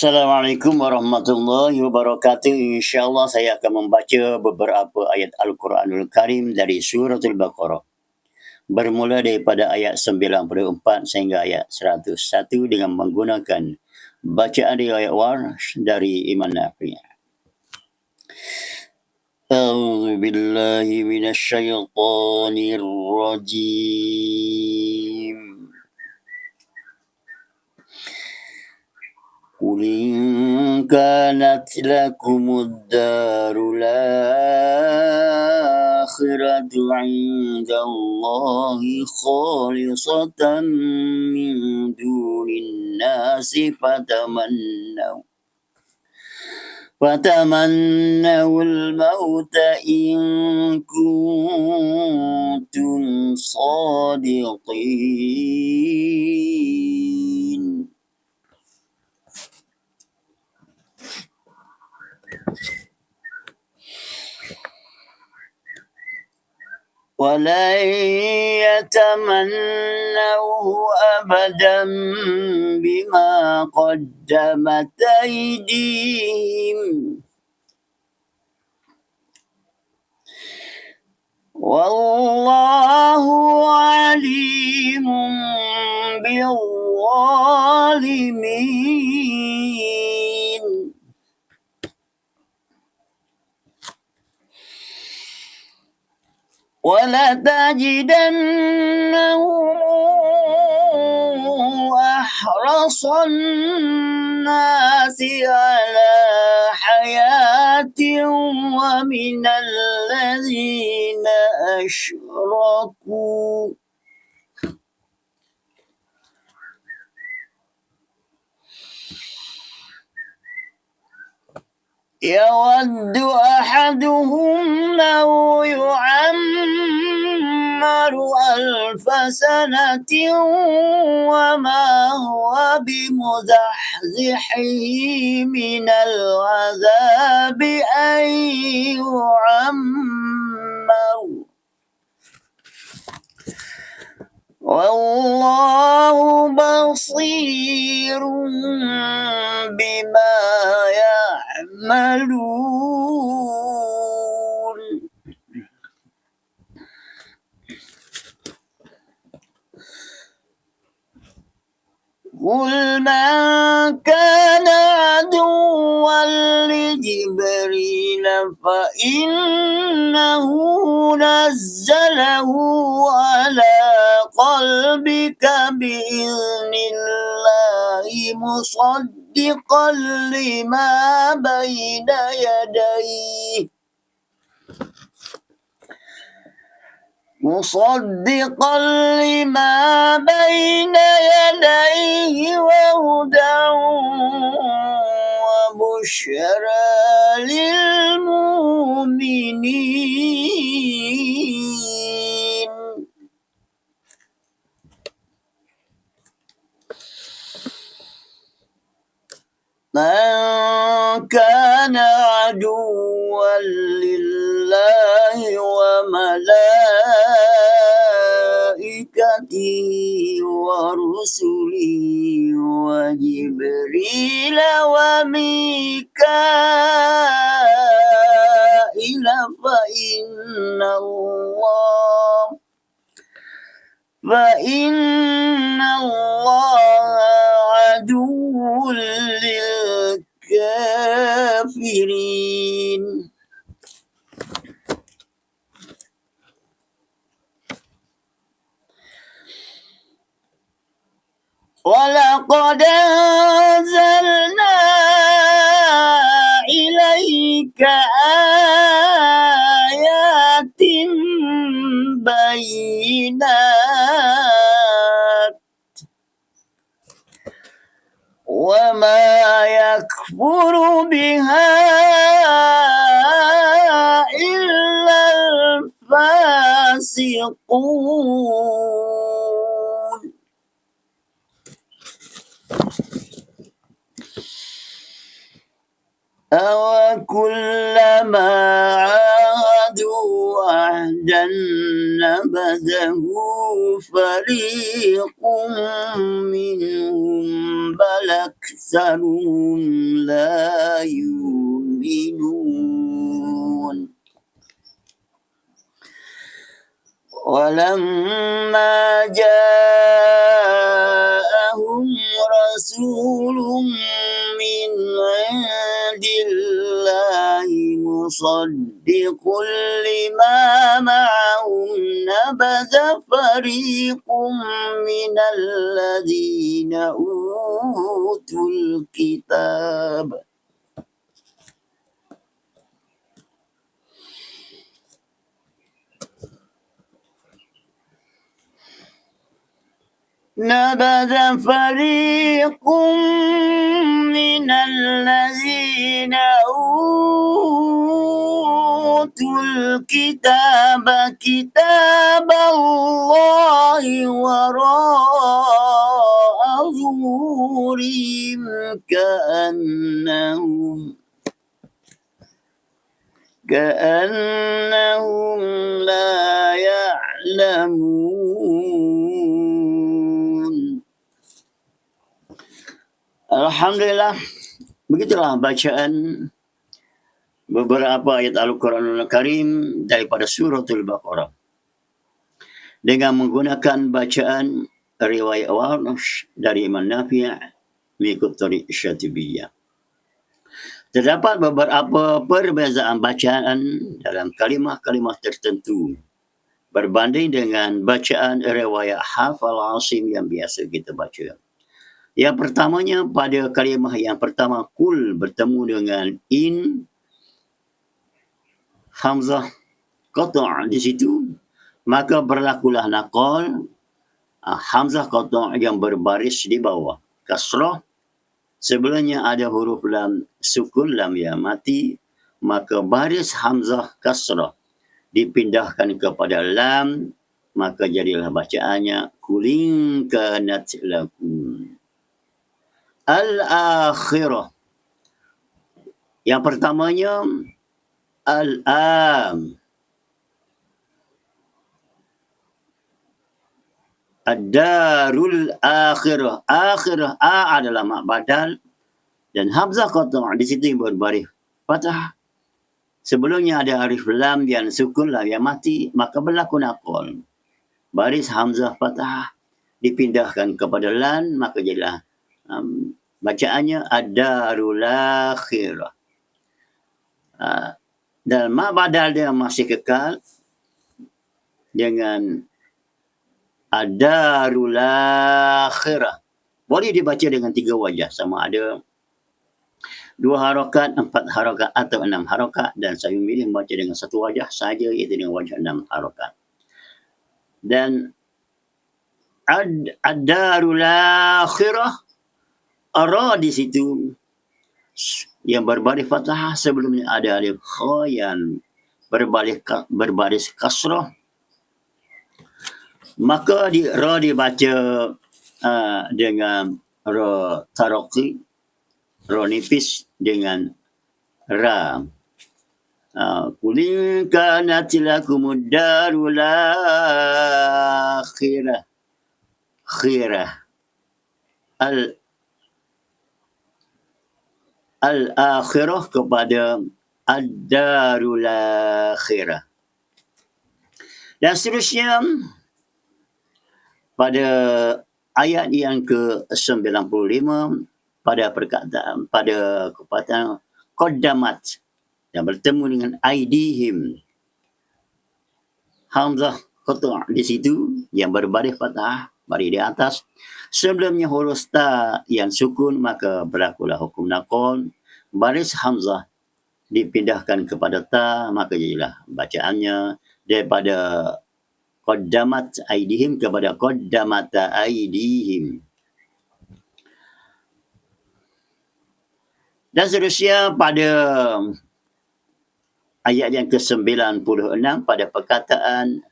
Assalamualaikum warahmatullahi wabarakatuh. InsyaAllah saya akan membaca beberapa ayat Al-Quranul Karim dari Suratul Baqarah. Bermula daripada ayat 94 sehingga ayat 101 dengan menggunakan bacaan riwayat Warsh dari Imam Nafi'. A'udzu billahi minasyaitonir rajim. قل إن كانت لكم الدار الآخرة عند الله خالصة من دون الناس فتمنوا الموت إن كنتم صادقين. ولن يتمنوه أبدا بما قدمت أيديهم والله عليم بالظالمين. ولتجدنهم أحرص الناس على حياة ومن الذين أشركوا يود أحدهم لو يعمر 1000 سنة وما هو بمزحزحه من العذاب أن يعمر والله بصير بما يعملون. قل من كان عدوا لجبريل فإنه نزله على قلبك بإذن الله مصدقا لما بين يديه وهدى وبشرى للمؤمنين. من كان عدوا لله وملائكته ورسله وجبريل وميكائيل فإن الله عدو للكافرين. ولقد أنزلنا إليك آيات بينات وما يكفر بها إلا الفاسقون. أوكلما عاهدوا عهدا نبذه فريق منهم بل بل أكثرهم لا يؤمنون ولما جاءهم رسول من عند الله مصدق لما معهم نبذ فريق من الذين أوتوا الكتاب نبذ فريق من الذين أوتوا الكتاب كتاب الله وراء ظهورهم كأنهم لا يعلمون. Alhamdulillah, begitulah bacaan beberapa ayat Al-Quranul Karim daripada suratul Baqarah dengan menggunakan bacaan riwayat Warsh dari Imam Nafi' mengikut tariq Syatibiyah. Terdapat beberapa perbezaan bacaan dalam kalimah-kalimah tertentu berbanding dengan bacaan riwayat Hafs al-Asim yang biasa kita baca. Yang pertamanya, pada kalimah yang pertama kul bertemu dengan in, hamzah qata' di situ, maka berlakulah naqal hamzah qata' yang berbaris di bawah kasrah. Sebelumnya ada huruf lam sukun, lam ya mati, maka baris hamzah kasrah dipindahkan kepada lam, maka jadilah bacaannya kulin kanat lakum. Al-akhirah, yang pertamanya al-am, ad-darul akhirah. Akhirah a adalah mak badal dan hamzah qata' di situ yang berbaris fathah. Sebelumnya ada alif lam yang sukun, lam yang mati, maka berlaku naqal. Baris hamzah fathah dipindahkan kepada lam, maka jadilah bacaannya ad-darul akhirah. Dan mak badal dia masih kekal dengan ad-darul akhirah. Boleh dibaca dengan 3 wajah, sama ada 2 harakat, 4 harakat atau 6 harakat, dan saya memilih membaca dengan 1 wajah saja, iaitu dengan wajah 6 harakat. Dan ad-darul akhirah, ara di situ yang berbaris fathah, sebelumnya ada alif kha yang berbaris kasrah, maka ra dibaca dengan ra taraqi, ra nipis dengan ra. Kulin kanat lakumud darul akhirah. Khirah. Al-akhirah kepada ad-darul akhirah. Dan seterusnya, pada ayat yang ke-95, pada perkataan, pada perkataan qaddamat yang bertemu dengan aidihim, hamzah qata' di situ yang berbaris fathah, baris di atas. Sebelumnya huruf ta yang sukun, maka berlakulah hukum naqal. Baris hamzah dipindahkan kepada ta, maka jadilah bacaannya daripada qaddamat aidihim kepada qaddamat aidihim. Dan seterusnya pada ayat yang ke-96 pada perkataan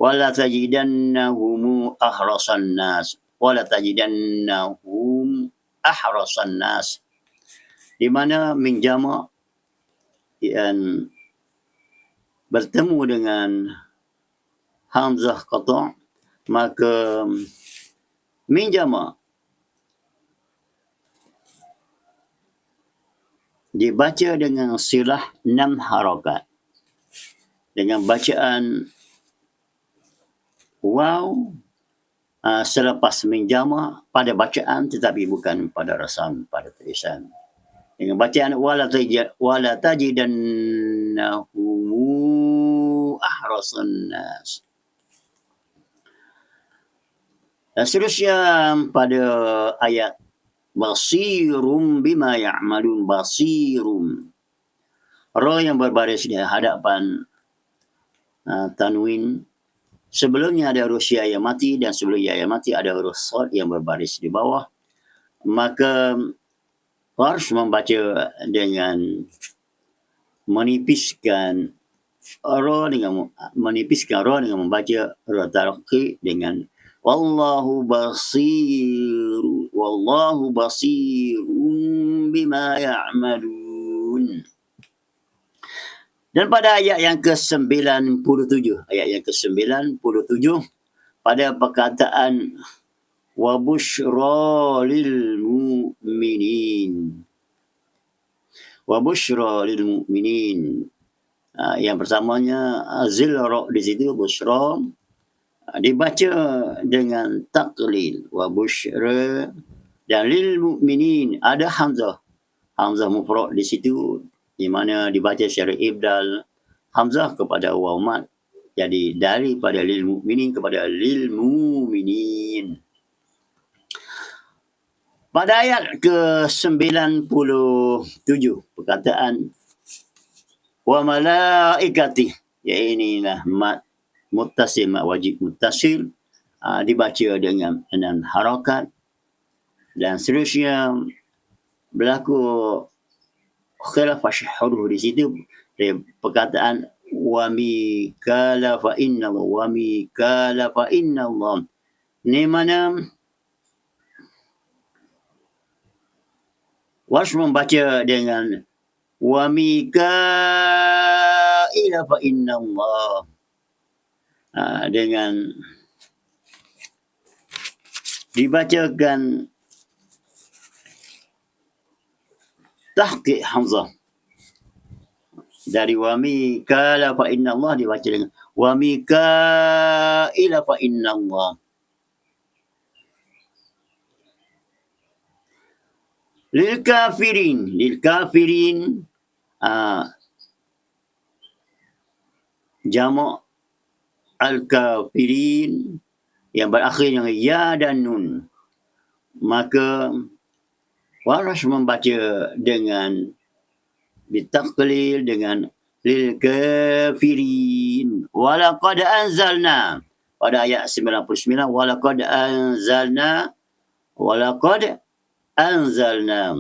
wala tajidannahum ahrasan nas, wala tajidannahum ahrasan nas, di mana min jama' yang bertemu dengan hamzah qata', maka min jama' dibaca dengan silah 6 harakat. Dengan bacaan waw selepas menjama pada bacaan tetapi bukan pada rasam, pada tulisan. Dengan bacaan wala tajidannahu ahrasan nas. Dan seterusnya pada ayat basirum bima ya'malun, basirum. Ra yang berbaris di hadapan tanwin. Sebelumnya ada huruf ya yang mati dan sebelum ya yang mati ada huruf sad yang berbaris di bawah. Maka harus membaca dengan menipiskan ra dengan membaca ra tarqi dengan wallahu basirun bima ya'malun. Dan pada ayat yang ke-97, pada perkataan wa busyra lil mu'minin. Yang pertamanya zilra di situ busyra dibaca dengan taklil wa busyra, dan lil mu'minin ada hamzah mufrad di situ, di mana dibaca secara ibdal hamzah kepada waw mat, jadi daripada lil mu'minin kepada lil mu'minin. Pada ayat ke-97 perkataan wa malaikati, iainilah mat muttasil, mat wajib muttasil, dibaca dengan 6 harakat. Dan seterusnya berlaku khilaf huruf di situ, perkataan wa mikala fa inna Allah, ni mana harus membaca dengan wa mikaila fa inna Allah, dengan dibacakan tahqiq hamzah. Dari wa mikala fa inna Allah dibaca dengan wa mikaila fa inna Allah. Lil kafirin jamak al-kafirin yang berakhir dengan ya dan nun, maka harus membaca dengan bitaqlil dengan lil kafirin. Walaqad anzalna pada ayat 99, walaqad anzalna,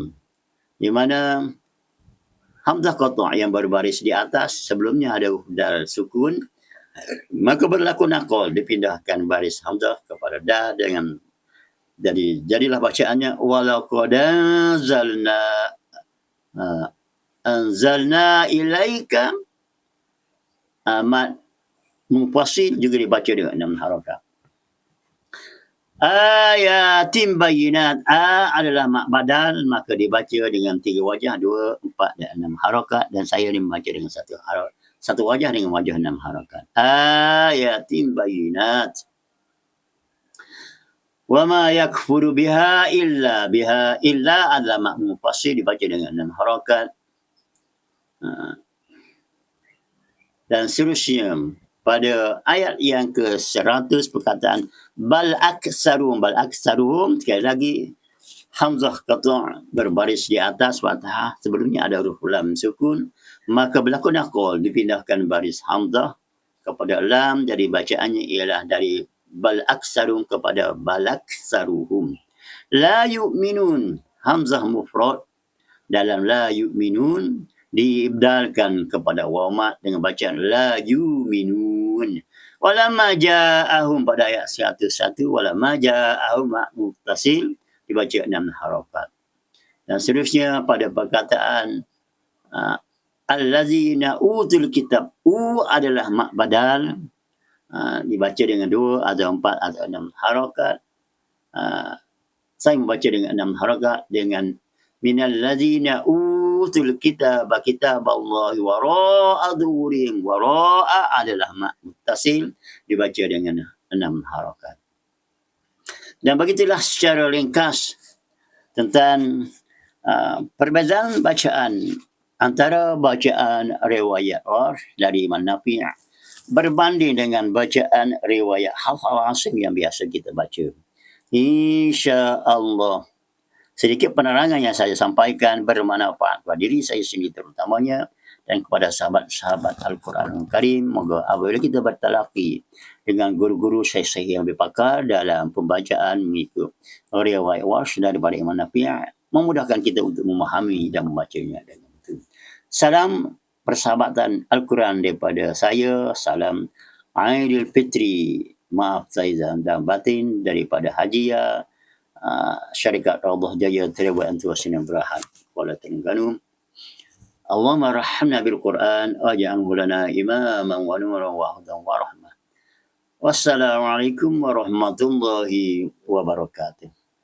di mana hamzah qata' yang berbaris di atas, sebelumnya ada dal sukun, maka berlaku naqal, dipindahkan baris hamzah kepada dal dengan jadilah bacaannya walaqad anzalna ilaika, mat mufasil juga dibaca dengan 6 harakat. Ayatin bayinat, adalah mak badal, maka dibaca dengan 3 wajah, 2, 4 dan 6 harakat, dan saya membaca dengan satu wajah dengan wajah 6 harakat. Ayatin bayinat. Wa ma yakfuru biha illa adalah mak mufasil, dibaca dengan 6 harakat. Dan seterusnya pada ayat yang ke-100 perkataan bal aksarum, sekali lagi hamzah qata' berbaris di atas fathah, sebelumnya ada huruf lam sukun, maka berlaku naqal, dipindahkan baris hamzah kepada lam, jadi bacaannya ialah dari bal aksarum kepada bal aksaruhum. La yu'minun, hamzah mufrad dalam la yu'minun diibdalkan kepada waw mat dengan bacaan la yu'minun. Walamma ja'ahum pada ayat 101, walamma ja'ahum mak muttasil, dibaca 6 harakat. Dan seterusnya pada perkataan allazina utul kitab, adalah mak badal, dibaca dengan 2 atau 4 atau 6 harakat. Saya membaca dengan 6 harakat dengan minal ladzina utul kitab Allah wara'a dhuhurihim. Wara'a adalah mak muttasil, dibaca dengan 6 harakat. Dan begitulah secara ringkas tentang perbezaan bacaan antara bacaan riwayat Warsh dari Imam Nafi' berbanding dengan bacaan riwayat Hafs al-Asim yang biasa kita baca. InsyaAllah sedikit penerangan yang saya sampaikan bermanfaat kepada diri saya sendiri terutamanya dan kepada sahabat-sahabat Al-Quranul Karim. Moga apabila kita bertalaqi dengan guru-guru syekh-syekh yang berpakar dalam pembacaan mengikut riwayat Warsh daripada Imam Nafi' memudahkan kita untuk memahami dan membacanya dengan betul. Salam persahabatan Al-Quran daripada saya. Salam Aidil Fitri. Maaf Zaizan dan batin daripada Hajiah Syarikat Rawdah Jaya Terbuat Antua Sinan Berhad Kuala Terengganu. Allahumma rahmna bil Quran waj'alhu lana imaman wa nuran wa hudan wa rahmah. Wassalamualaikum warahmatullahi wabarakatuh.